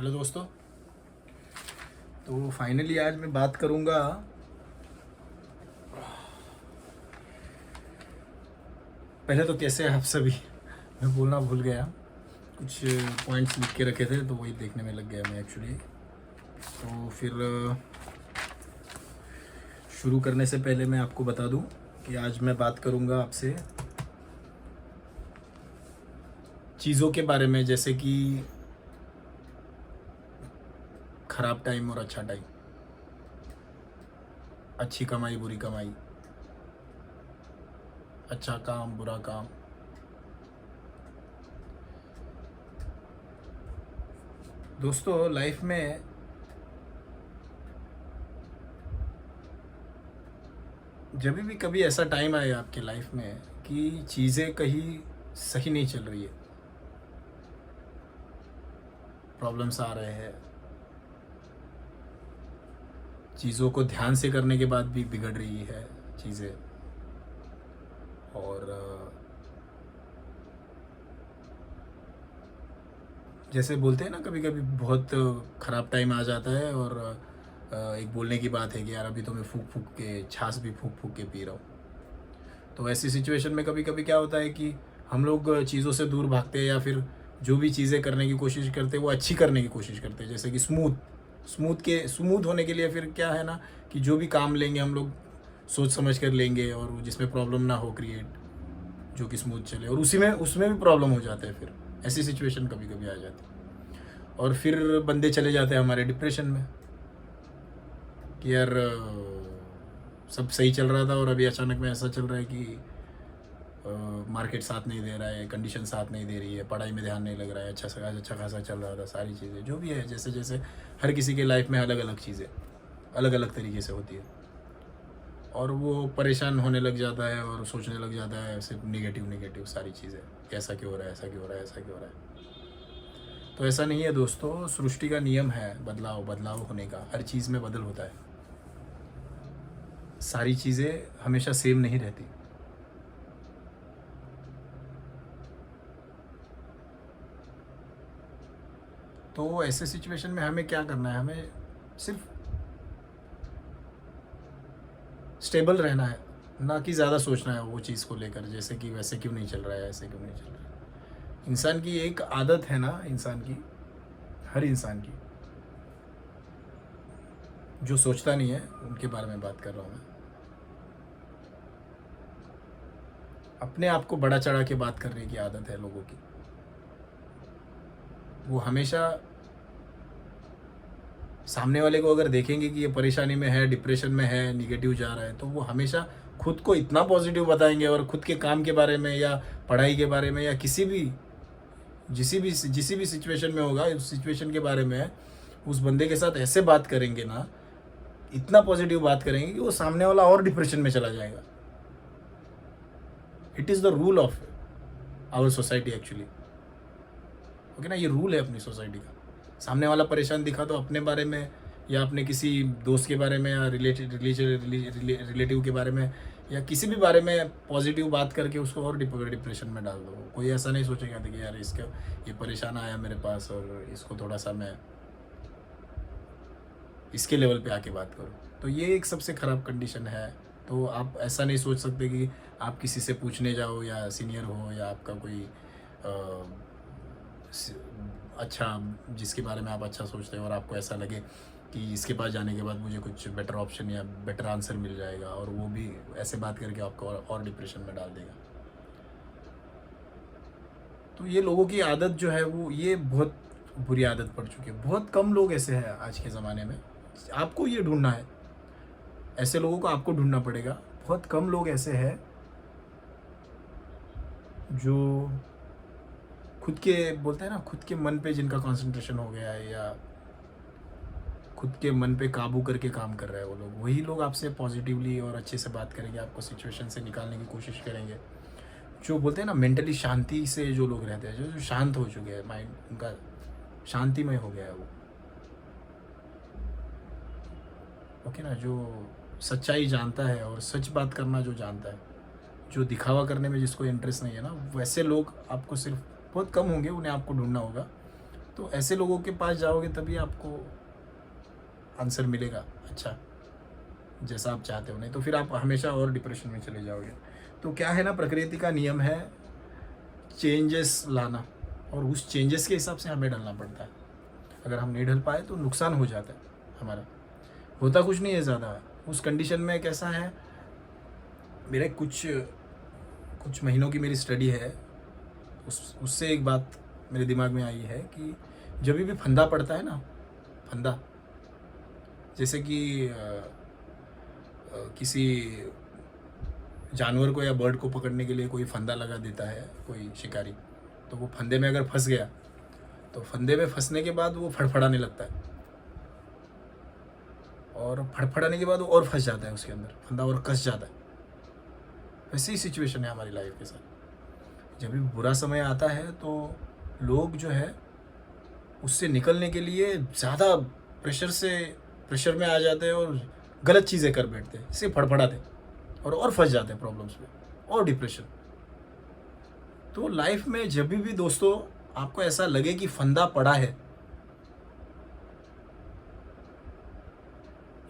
Hello दोस्तों। तो finally आज मैं बात करूंगा पहले तो कैसे हैं आप सभी। मैं बोलना भूल गया, कुछ पॉइंट्स लिख के रखे थे तो वही देखने में लग गया मैं एक्चुअली। तो फिर शुरू करने से पहले मैं आपको बता दूं कि आज मैं बात करूंगा आपसे चीज़ों के बारे में, जैसे कि ख़राब टाइम और अच्छा टाइम, अच्छी कमाई बुरी कमाई, अच्छा काम बुरा काम। दोस्तों लाइफ में जब भी कभी ऐसा टाइम आए आपके लाइफ में कि चीज़ें कहीं सही नहीं चल रही है, प्रॉब्लम्स आ रहे हैं, चीज़ों को ध्यान से करने के बाद भी बिगड़ रही है चीज़ें, और जैसे बोलते हैं ना, कभी कभी बहुत ख़राब टाइम आ जाता है और एक बोलने की बात है कि यार अभी तो मैं फूक फूक के छाछ भी फूक फूक के पी रहा हूँ। तो ऐसी सिचुएशन में कभी कभी क्या होता है कि हम लोग चीज़ों से दूर भागते हैं, या फिर जो भी चीज़ें करने की कोशिश करते हैं वो अच्छी करने की कोशिश करते हैं। जैसे कि स्मूथ होने के लिए फिर क्या है ना, कि जो भी काम लेंगे हम लोग सोच समझ कर लेंगे, और जिसमें प्रॉब्लम ना हो क्रिएट, जो कि स्मूथ चले, और उसी में उसमें भी प्रॉब्लम हो जाता है। फिर ऐसी सिचुएशन कभी कभी आ जाती है और फिर बंदे चले जाते हैं हमारे डिप्रेशन में कि यार सब सही चल रहा था और अभी अचानक में ऐसा चल रहा है कि मार्केट साथ नहीं दे रहा है, कंडीशन साथ नहीं दे रही है, पढ़ाई में ध्यान नहीं लग रहा है, अच्छा खासा चल रहा था, सारी चीज़ें जो भी है, जैसे जैसे हर किसी के लाइफ में अलग अलग चीज़ें अलग अलग तरीके से होती है, और वो परेशान होने लग जाता है और सोचने लग जाता है सिर्फ निगेटिव निगेटिव सारी चीज़ें, ऐसा क्यों हो रहा है, ऐसा क्यों हो रहा है, ऐसा क्यों हो रहा है। तो ऐसा नहीं है दोस्तों, सृष्टि का नियम है बदलाव होने का, हर चीज़ में बदल होता है, सारी चीज़ें हमेशा सेम नहीं रहती। तो ऐसे सिचुएशन में हमें क्या करना है, हमें सिर्फ स्टेबल रहना है, ना कि ज़्यादा सोचना है वो चीज़ को लेकर, जैसे कि वैसे क्यों नहीं चल रहा है, ऐसे क्यों नहीं चल रहा है। इंसान की एक आदत है ना, इंसान की, हर इंसान की, जो सोचता नहीं है उनके बारे में बात कर रहा हूँ मैं। अपने आप को बड़ा चढ़ा के बात करने की आदत है लोगों की, वो हमेशा सामने वाले को अगर देखेंगे कि ये परेशानी में है, डिप्रेशन में है, निगेटिव जा रहा है, तो वो हमेशा खुद को इतना पॉजिटिव बताएंगे, और खुद के काम के बारे में या पढ़ाई के बारे में या जिसी भी सिचुएशन में होगा, उस सिचुएशन के बारे में उस बंदे के साथ ऐसे बात करेंगे ना, इतना पॉजिटिव बात करेंगे कि वो सामने वाला और डिप्रेशन में चला जाएगा। It is the rule of our society actually, okay ना, ये रूल है अपनी सोसाइटी का। सामने वाला परेशान दिखा तो अपने बारे में या अपने किसी दोस्त के बारे में या रिलेटिव के बारे में या किसी भी बारे में पॉजिटिव बात करके उसको और डिप्रेशन में डाल दो। कोई ऐसा नहीं सोचेगा कि यार इसका ये परेशान आया मेरे पास और इसको थोड़ा सा मैं इसके लेवल पे आके बात करूँ। तो ये एक सबसे ख़राब कंडीशन है। तो आप ऐसा नहीं सोच सकते कि आप किसी से पूछने जाओ, या सीनियर हो या आपका कोई अच्छा, जिसके बारे में आप अच्छा सोचते हो और आपको ऐसा लगे कि इसके पास जाने के बाद मुझे कुछ बेटर ऑप्शन या बेटर आंसर मिल जाएगा, और वो भी ऐसे बात करके आपको और डिप्रेशन में डाल देगा। तो ये लोगों की आदत जो है वो ये बहुत बुरी आदत पड़ चुकी है। बहुत कम लोग ऐसे हैं आज के ज़माने में, आपको ये ढूंढना है, ऐसे लोगों को आपको ढूंढना पड़ेगा। बहुत कम लोग ऐसे हैं जो खुद के, बोलते हैं ना, खुद के मन पे जिनका कंसंट्रेशन हो गया है, या खुद के मन पे काबू करके काम कर रहे हैं, वो लोग, वही लोग आपसे पॉजिटिवली और अच्छे से बात करेंगे, आपको सिचुएशन से निकालने की कोशिश करेंगे। जो बोलते हैं ना, मेंटली शांति से जो लोग रहते हैं, जो शांत हो चुके हैं, माइंड उनका शांतिमय हो गया है वो, ओके ना, जो सच्चाई जानता है और सच बात करना जो जानता है, जो दिखावा करने में जिसको इंटरेस्ट नहीं है ना, वैसे लोग आपको सिर्फ बहुत कम होंगे, उन्हें आपको ढूंढना होगा। तो ऐसे लोगों के पास जाओगे तभी आपको आंसर मिलेगा अच्छा, जैसा आप चाहते हो, नहीं तो फिर आप हमेशा और डिप्रेशन में चले जाओगे। तो क्या है ना, प्रकृति का नियम है चेंजेस लाना, और उस चेंजेस के हिसाब से हमें ढलना पड़ता है। अगर हम नहीं ढल पाए तो नुकसान हो जाता है हमारा, होता कुछ नहीं है ज़्यादा। उस कंडीशन में कैसा है, मेरे कुछ कुछ महीनों की मेरी स्टडी है, उससे एक बात मेरे दिमाग में आई है कि जब भी फंदा पड़ता है ना, फंदा जैसे कि किसी जानवर को या बर्ड को पकड़ने के लिए कोई फंदा लगा देता है कोई शिकारी, तो वो फंदे में अगर फंस गया तो फंदे में फंसने के बाद वो फड़फड़ाने लगता है, और फड़फड़ाने के बाद वो और फंस जाता है उसके अंदर, फंदा और कस जाता है। वैसी ही सिचुएशन है हमारी लाइफ के साथ। जब भी बुरा समय आता है तो लोग जो है उससे निकलने के लिए ज़्यादा प्रेशर में आ जाते हैं और गलत चीज़ें कर बैठते हैं, सिर्फ फड़फड़ाते और फंस जाते हैं प्रॉब्लम्स में और डिप्रेशन। तो लाइफ में जब भी दोस्तों आपको ऐसा लगे कि फंदा पड़ा है,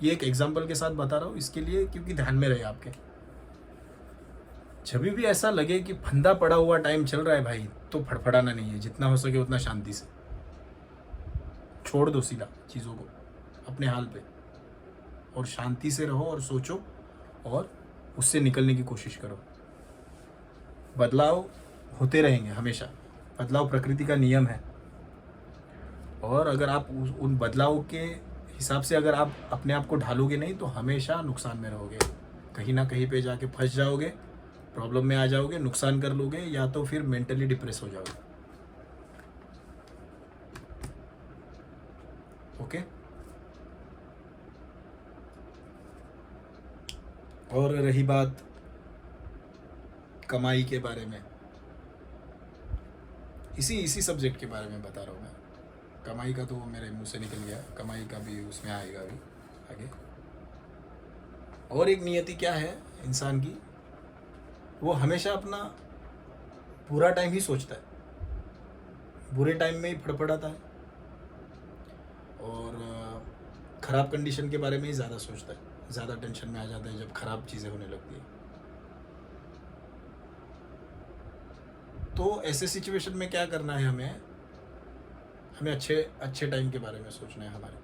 ये एक एग्जांपल के साथ बता रहा हूँ इसके लिए, क्योंकि ध्यान में रहे आपके। जब भी ऐसा लगे कि फंदा पड़ा हुआ टाइम चल रहा है भाई, तो फड़फड़ाना नहीं है, जितना हो सके उतना शांति से छोड़ दो सीधा चीज़ों को अपने हाल पे, और शांति से रहो और सोचो और उससे निकलने की कोशिश करो। बदलाव होते रहेंगे हमेशा, बदलाव प्रकृति का नियम है, और अगर आप उन बदलाव के हिसाब से अगर आप अपने आप को ढालोगे नहीं तो हमेशा नुकसान में रहोगे, कहीं ना कहीं पे जाके फंस जाओगे, प्रॉब्लम में आ जाओगे, नुकसान कर लोगे, या तो फिर मेंटली डिप्रेस हो जाओगे। ओके। और रही बात कमाई के बारे में, इसी सब्जेक्ट के बारे में बता रहा हूँ मैं। कमाई का तो मेरे मुंह से निकल गया, कमाई का भी उसमें आएगा अभी आगे। और एक नियति क्या है इंसान की, वो हमेशा अपना बुरा टाइम ही सोचता है, बुरे टाइम में ही फड़फड़ाता है, और ख़राब कंडीशन के बारे में ही ज़्यादा सोचता है, ज़्यादा टेंशन में आ जाता है जब ख़राब चीज़ें होने लगती है। तो ऐसे सिचुएशन में क्या करना है, हमें अच्छे टाइम के बारे में सोचना है हमारे।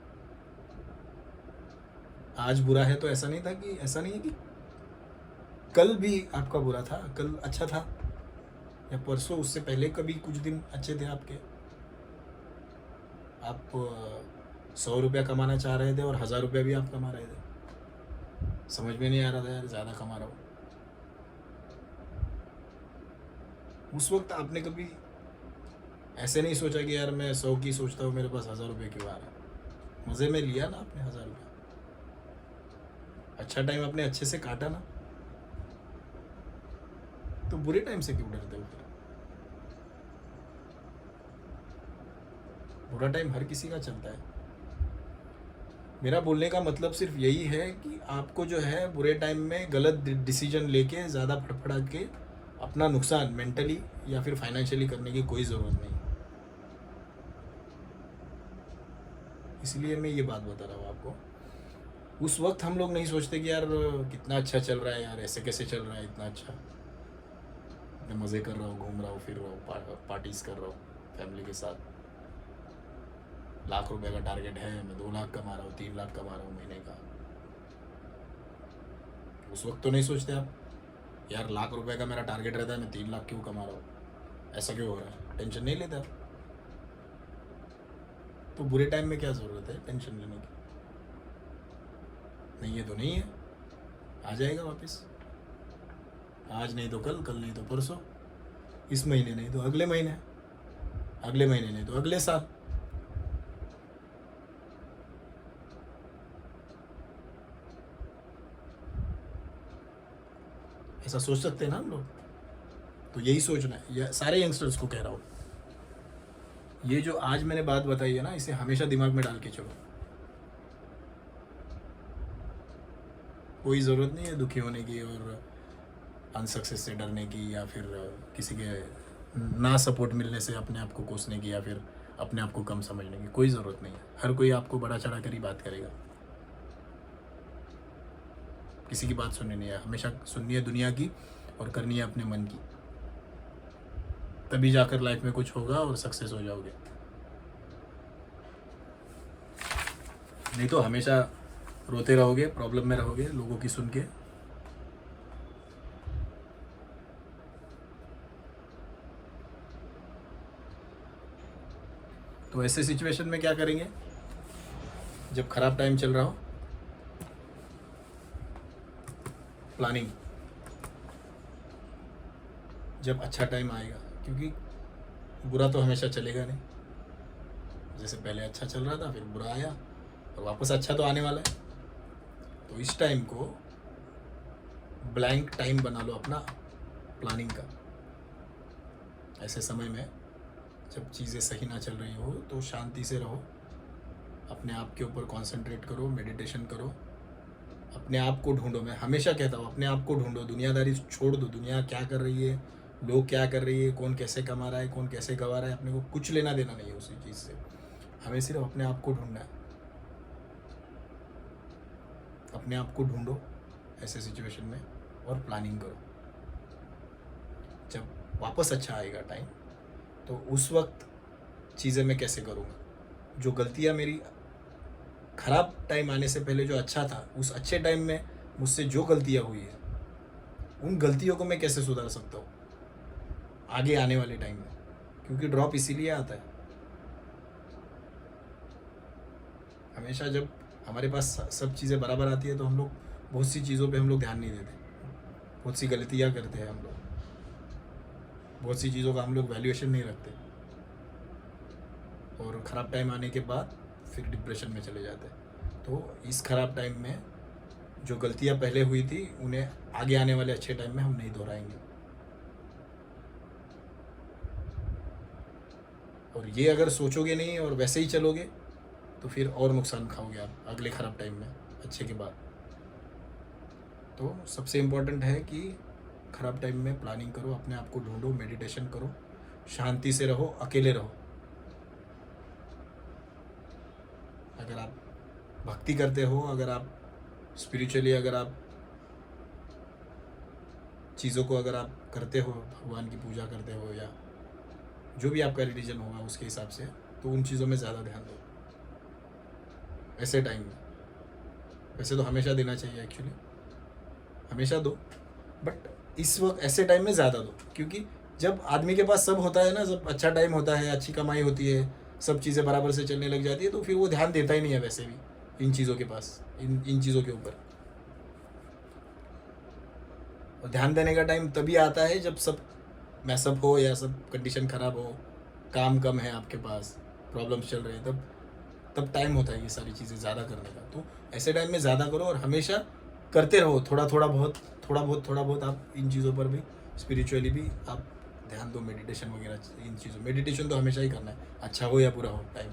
आज बुरा है तो ऐसा नहीं है कि कल भी आपका बुरा था, कल अच्छा था, या परसों उससे पहले कभी कुछ दिन अच्छे थे आपके। आप 100 रुपया कमाना चाह रहे थे और 1000 रुपया भी आप कमा रहे थे, समझ में नहीं आ रहा था यार ज़्यादा कमा रहा हूँ। उस वक्त आपने कभी ऐसे नहीं सोचा कि यार मैं 100 की सोचता हूँ, मेरे पास 1000 रुपये क्यों आ रहा है। मज़े में लिया ना आपने 1000 रुपया, अच्छा टाइम आपने अच्छे से काटा ना, तो बुरे टाइम से क्यों डरते हो फिर। बुरा टाइम हर किसी का चलता है। मेरा बोलने का मतलब सिर्फ यही है कि आपको जो है बुरे टाइम में गलत डिसीजन लेके ज़्यादा फड़फड़ा के अपना नुकसान मेंटली या फिर फाइनेंशियली करने की कोई ज़रूरत नहीं। इसलिए मैं ये बात बता रहा हूँ आपको। उस वक्त हम लोग नहीं सोचते कि यार कितना अच्छा चल रहा है, यार ऐसे कैसे चल रहा है इतना अच्छा, मैं मज़े कर रहा हूँ, घूम रहा हूँ, फिर रहा हूँ, पार्टीज़ कर रहा हूँ फैमिली के साथ, लाख रुपए का टारगेट है, मैं 2 लाख कमा रहा हूँ, 3 लाख कमा रहा हूँ महीने का। उस वक्त तो नहीं सोचते आप यार लाख रुपए का मेरा टारगेट रहता है, मैं 3 लाख क्यों कमा रहा हूँ, ऐसा क्यों हो रहा है, टेंशन नहीं लेते आप। तो बुरे टाइम में क्या ज़रूरत है टेंशन लेने की, नहीं है तो नहीं है, आ जाएगा वापस, आज नहीं तो कल, कल नहीं तो परसों, इस महीने नहीं तो अगले महीने, अगले महीने नहीं तो अगले साल। ऐसा सोच सकते हैं ना हम लोग। तो यही सोचना है, ये सारे यंगस्टर्स को कह रहा हूँ। ये जो आज मैंने बात बताई है ना, इसे हमेशा दिमाग में डाल के चलो। कोई ज़रूरत नहीं है दुखी होने की और अनसक्सेस से डरने की, या फिर किसी के ना सपोर्ट मिलने से अपने आप को कोसने की, या फिर अपने आप को कम समझने की कोई ज़रूरत नहीं है। हर कोई आपको बड़ा चढ़ा कर ही बात करेगा, किसी की बात सुननी नहीं है, हमेशा सुननी है दुनिया की और करनी है अपने मन की, तभी जाकर लाइफ में कुछ होगा और सक्सेस हो जाओगे। नहीं तो हमेशा रोते रहोगे, प्रॉब्लम में रहोगे लोगों की सुन के। तो ऐसे सिचुएशन में क्या करेंगे, जब खराब टाइम चल रहा हो, प्लानिंग। जब अच्छा टाइम आएगा, क्योंकि बुरा तो हमेशा चलेगा नहीं, जैसे पहले अच्छा चल रहा था फिर बुरा आया और वापस अच्छा तो आने वाला है। तो इस टाइम को ब्लैंक टाइम बना लो अपना प्लानिंग का। ऐसे समय में जब चीज़ें सही ना चल रही हो तो शांति से रहो, अपने आप के ऊपर कंसंट्रेट करो, मेडिटेशन करो, अपने आप को ढूंढो। मैं हमेशा कहता हूँ अपने आप को ढूंढो, दुनियादारी छोड़ दो। दुनिया क्या कर रही है, लोग क्या कर रही है, कौन कैसे कमा रहा है, कौन कैसे गवा रहा है, अपने को कुछ लेना देना नहीं है उसी चीज़ से। हमें सिर्फ अपने आप को ढूंढना है। अपने आप को ढूंढो ऐसे सिचुएशन में और प्लानिंग करो। जब वापस अच्छा आएगा टाइम तो उस वक्त चीज़ें मैं कैसे करूँगा, जो गलतियाँ मेरी ख़राब टाइम आने से पहले जो अच्छा था, उस अच्छे टाइम में मुझसे जो गलतियाँ हुई है, उन गलतियों को मैं कैसे सुधार सकता हूँ आगे आने वाले टाइम में। क्योंकि ड्रॉप इसीलिए आता है। हमेशा जब हमारे पास सब चीज़ें बराबर आती है तो हम लोग बहुत सी चीज़ों पे हम लोग ध्यान नहीं देते, बहुत सी गलतियाँ करते हैं हम लोग, बहुत सी चीज़ों का हम लोग वैल्यूएशन नहीं रखते, और ख़राब टाइम आने के बाद फिर डिप्रेशन में चले जाते हैं। तो इस ख़राब टाइम में जो गलतियाँ पहले हुई थी उन्हें आगे आने वाले अच्छे टाइम में हम नहीं दोहराएंगे। और ये अगर सोचोगे नहीं और वैसे ही चलोगे तो फिर और नुकसान खाओगे आप अगले ख़राब टाइम में अच्छे के बाद। तो सबसे इम्पोर्टेंट है कि ख़राब टाइम में प्लानिंग करो, अपने आप को ढूंढो, मेडिटेशन करो, शांति से रहो, अकेले रहो। अगर आप भक्ति करते हो, अगर आप स्पिरिचुअली, अगर आप चीज़ों को अगर आप करते हो, भगवान की पूजा करते हो या जो भी आपका रिलीजन होगा उसके हिसाब से, तो उन चीज़ों में ज़्यादा ध्यान दो ऐसे टाइम में। वैसे तो हमेशा देना चाहिए, एक्चुअली हमेशा दो, बट इस वक्त ऐसे टाइम में ज़्यादा दो। क्योंकि जब आदमी के पास सब होता है ना, जब अच्छा टाइम होता है, अच्छी कमाई होती है, सब चीज़ें बराबर से चलने लग जाती है, तो फिर वो ध्यान देता ही नहीं है वैसे भी इन चीज़ों के पास, इन चीज़ों के ऊपर। और ध्यान देने का टाइम तभी आता है जब सब मैसअप हो या सब कंडीशन ख़राब हो, काम कम है आपके पास, प्रॉब्लम्स चल रहे हैं, तब टाइम होता है ये सारी चीज़ें ज़्यादा करने का। तो ऐसे टाइम में ज़्यादा करो और हमेशा करते रहो, थोड़ा बहुत आप इन चीज़ों पर भी, स्पिरिचुअली भी आप ध्यान दो, मेडिटेशन वगैरह इन चीज़ों। मेडिटेशन तो हमेशा ही करना है, अच्छा हो या बुरा हो टाइम।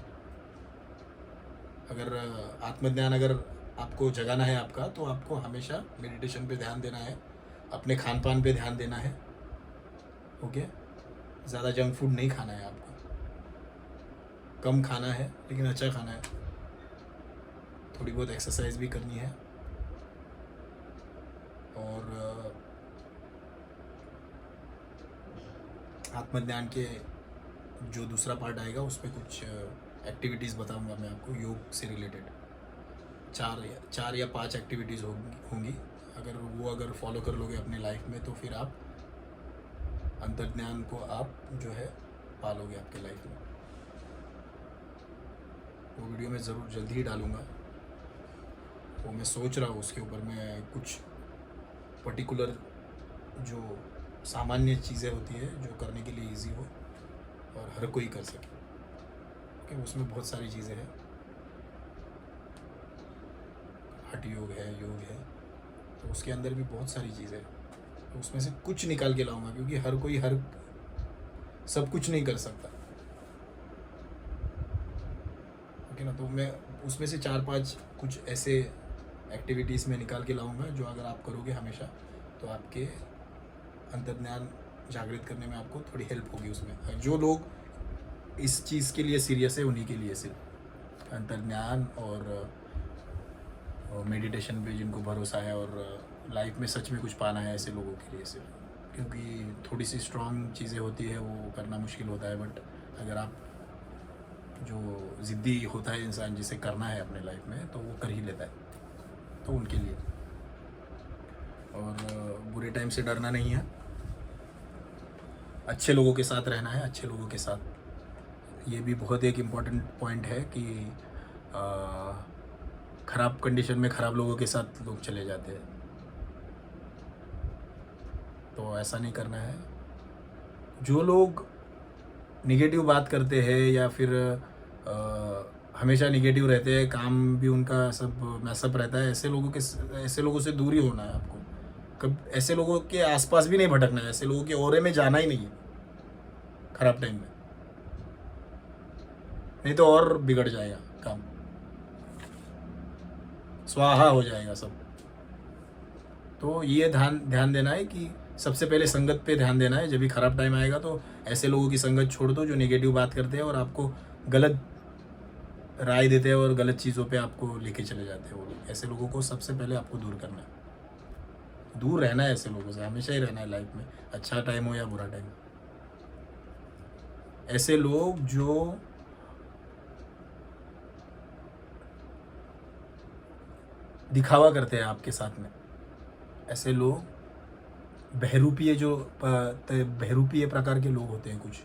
अगर आत्मज्ञान अगर आपको जगाना है आपका, तो आपको हमेशा मेडिटेशन पे ध्यान देना है, अपने खान पान पे ध्यान देना है। ओके, ज़्यादा जंक फूड नहीं खाना है आपको, कम खाना है लेकिन अच्छा खाना है, थोड़ी बहुत एक्सरसाइज भी करनी है। और आत्मज्ञान के जो दूसरा पार्ट आएगा उसमें कुछ एक्टिविटीज़ बताऊंगा मैं आपको योग से रिलेटेड। 4 या 5 एक्टिविटीज़ होंगी। अगर फॉलो कर लोगे अपने लाइफ में तो फिर आप अंतर्ज्ञान को आप जो है पालोगे आपके लाइफ में। वो वीडियो मैं ज़रूर जल्दी ही डालूँगा, वो मैं सोच रहा हूँ उसके ऊपर मैं कुछ पर्टिकुलर जो सामान्य चीज़ें होती है जो करने के लिए इजी हो और हर कोई कर सके। ओके, उसमें बहुत सारी चीज़ें हैं, हठ योग है, तो उसके अंदर भी बहुत सारी चीज़ें हैं। तो उसमें से कुछ निकाल के लाऊंगा, क्योंकि हर कोई सब कुछ नहीं कर सकता। ओके ना, तो मैं उसमें से 4-5 कुछ ऐसे एक्टिविटीज़ में निकाल के लाऊंगा जो अगर आप करोगे हमेशा तो आपके अंतर्ज्ञान जागृत करने में आपको थोड़ी हेल्प होगी उसमें। जो लोग इस चीज़ के लिए सीरियस है उन्हीं के लिए सिर्फ अंतर्ज्ञान और मेडिटेशन पे जिनको भरोसा है और लाइफ में सच में कुछ पाना है, ऐसे लोगों के लिए सिर्फ। क्योंकि थोड़ी सी स्ट्रॉन्ग चीज़ें होती है वो करना मुश्किल होता है, बट अगर आप जो ज़िद्दी होता है इंसान जिसे करना है अपने लाइफ में तो वो कर ही लेता है, तो उनके लिए। और बुरे टाइम से डरना नहीं है, अच्छे लोगों के साथ रहना है, अच्छे लोगों के साथ। ये भी बहुत एक इम्पॉर्टेंट पॉइंट है कि ख़राब कंडीशन में ख़राब लोगों के साथ लोग चले जाते हैं, तो ऐसा नहीं करना है। जो लोग निगेटिव बात करते हैं या फिर हमेशा निगेटिव रहते हैं, काम भी उनका सब मैसअप रहता है, ऐसे लोगों से दूर ही होना है आपको। कब ऐसे लोगों के आसपास भी नहीं भटकना है, ऐसे लोगों के ऑरे में जाना ही नहीं है ख़राब टाइम में, नहीं तो और बिगड़ जाएगा काम, स्वाहा हो जाएगा सब। तो ये ध्यान देना है कि सबसे पहले संगत पे ध्यान देना है। जब भी ख़राब टाइम आएगा तो ऐसे लोगों की संगत छोड़ दो जो नेगेटिव बात करते हैं और आपको गलत राय देते हैं और गलत चीज़ों पे आपको लेके चले जाते हैं वो लोग। ऐसे लोगों को सबसे पहले आपको दूर करना है, दूर रहना है ऐसे लोगों से, हमेशा ही रहना है लाइफ में, अच्छा टाइम हो या बुरा टाइम। ऐसे लोग जो दिखावा करते हैं आपके साथ में, ऐसे लोग बहरूपीय प्रकार के लोग होते हैं कुछ,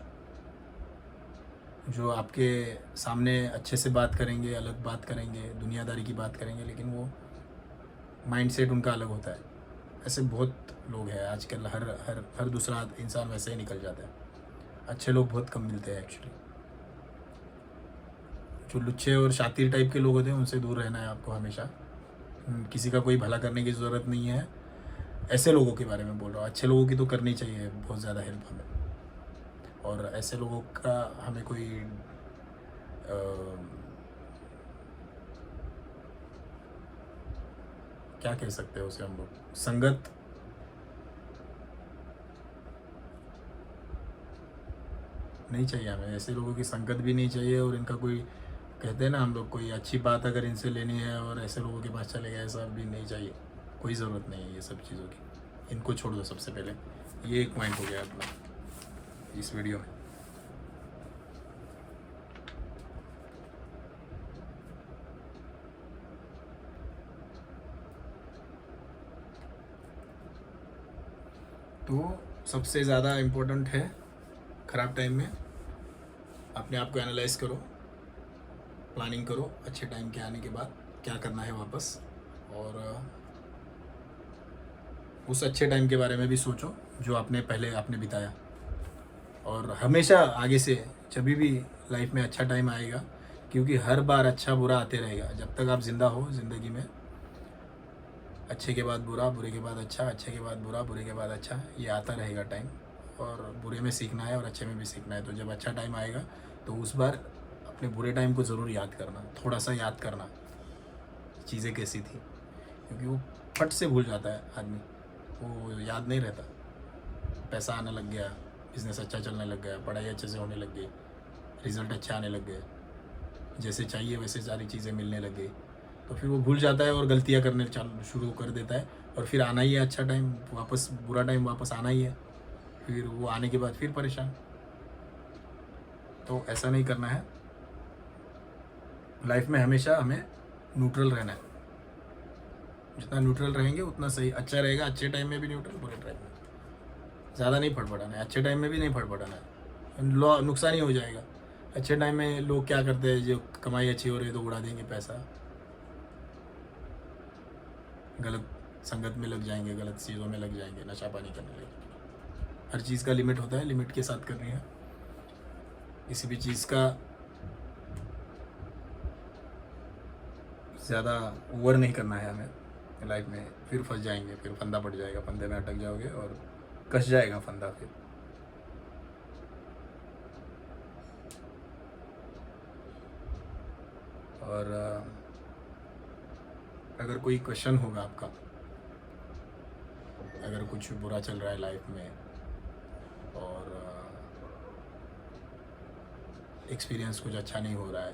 जो आपके सामने अच्छे से बात करेंगे, अलग बात करेंगे, दुनियादारी की बात करेंगे, लेकिन वो माइंडसेट उनका अलग होता है। ऐसे बहुत लोग हैं आजकल, हर दूसरा इंसान वैसे ही निकल जाता है। अच्छे लोग बहुत कम मिलते हैं एक्चुअली। जो लुच्चे और शातिर टाइप के लोग होते हैं उनसे दूर रहना है आपको हमेशा। किसी का कोई भला करने की ज़रूरत नहीं है, ऐसे लोगों के बारे में बोल रहा हूँ। अच्छे लोगों की तो करनी चाहिए बहुत ज़्यादा हेल्प हमें, और ऐसे लोगों का हमें कोई क्या कह सकते हैं उसे हम लोग, संगत नहीं चाहिए हमें। ऐसे लोगों की संगत भी नहीं चाहिए, और इनका कोई, कहते हैं ना हम लोग, कोई अच्छी बात अगर इनसे लेनी है और ऐसे लोगों के पास चले गए, ऐसा भी नहीं चाहिए। कोई ज़रूरत नहीं है ये सब चीज़ों की, इनको छोड़ दो सबसे पहले। ये एक पॉइंट हो गया अपना इस वीडियो में। तो सबसे ज़्यादा इम्पोर्टेंट है ख़राब टाइम में अपने आप को एनालाइज करो, प्लानिंग करो अच्छे टाइम के आने के बाद क्या करना है वापस, और उस अच्छे टाइम के बारे में भी सोचो जो आपने बिताया। और हमेशा आगे से जब भी लाइफ में अच्छा टाइम आएगा, क्योंकि हर बार अच्छा बुरा आते रहेगा जब तक आप ज़िंदा हो ज़िंदगी में। अच्छे के बाद बुरा, बुरे के बाद अच्छा, अच्छे के बाद बुरा, बुरे के बाद अच्छा, ये आता रहेगा टाइम। और बुरे में सीखना है और अच्छे में भी सीखना है। तो जब अच्छा टाइम आएगा तो उस बार अपने बुरे टाइम को ज़रूर याद करना, थोड़ा सा याद करना चीज़ें कैसी थी, क्योंकि वो फट से भूल जाता है आदमी, वो याद नहीं रहता। पैसा आने लग गया, बिज़नेस अच्छा चलने लग गया, पढ़ाई अच्छे से होने लग गई, रिज़ल्ट अच्छे आने लग गए, जैसे चाहिए वैसे सारी चीज़ें मिलने लग गई, तो फिर वो भूल जाता है और गलतियाँ करने शुरू कर देता है। और फिर आना ही है अच्छा टाइम वापस, बुरा टाइम वापस आना ही है, फिर वो आने के बाद फिर परेशान। तो ऐसा नहीं करना है। लाइफ में हमेशा हमें न्यूट्रल रहना है, जितना न्यूट्रल रहेंगे उतना सही, अच्छा रहेगा। अच्छे टाइम में भी न्यूट्रल, बुरे टाइम में ज़्यादा नहीं फड़फड़ाना है, अच्छे टाइम में भी नहीं फड़फड़ाना है, नुकसान ही हो जाएगा। अच्छे टाइम में लोग क्या करते हैं, जो कमाई अच्छी हो रही है तो उड़ा देंगे पैसा, गलत संगत में लग जाएंगे, गलत चीज़ों में लग जाएंगे, नशा पानी करने लगेंगे। हर चीज़ का लिमिट होता है, लिमिट के साथ करनी है। किसी भी चीज़ का ज़्यादा ओवर नहीं करना है हमें लाइफ में, फिर फंस जाएंगे, फिर फंदा पड़ जाएगा, फंदे में अटक जाओगे और कस जाएगा फंदा फिर। और अगर कोई क्वेश्चन होगा आपका, अगर कुछ बुरा चल रहा है लाइफ में और एक्सपीरियंस कुछ अच्छा नहीं हो रहा है,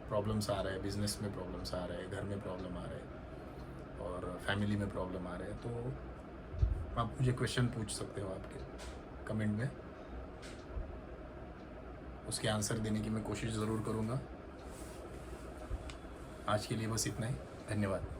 प्रॉब्लम्स आ रहे हैं, बिजनेस में प्रॉब्लम्स आ रहे हैं, घर में प्रॉब्लम आ रहे हैं और फैमिली में प्रॉब्लम आ रहे हैं, तो आप मुझे क्वेश्चन पूछ सकते हो आपके कमेंट में, उसके आंसर देने की मैं कोशिश ज़रूर करूँगा। आज के लिए बस इतना ही, धन्यवाद।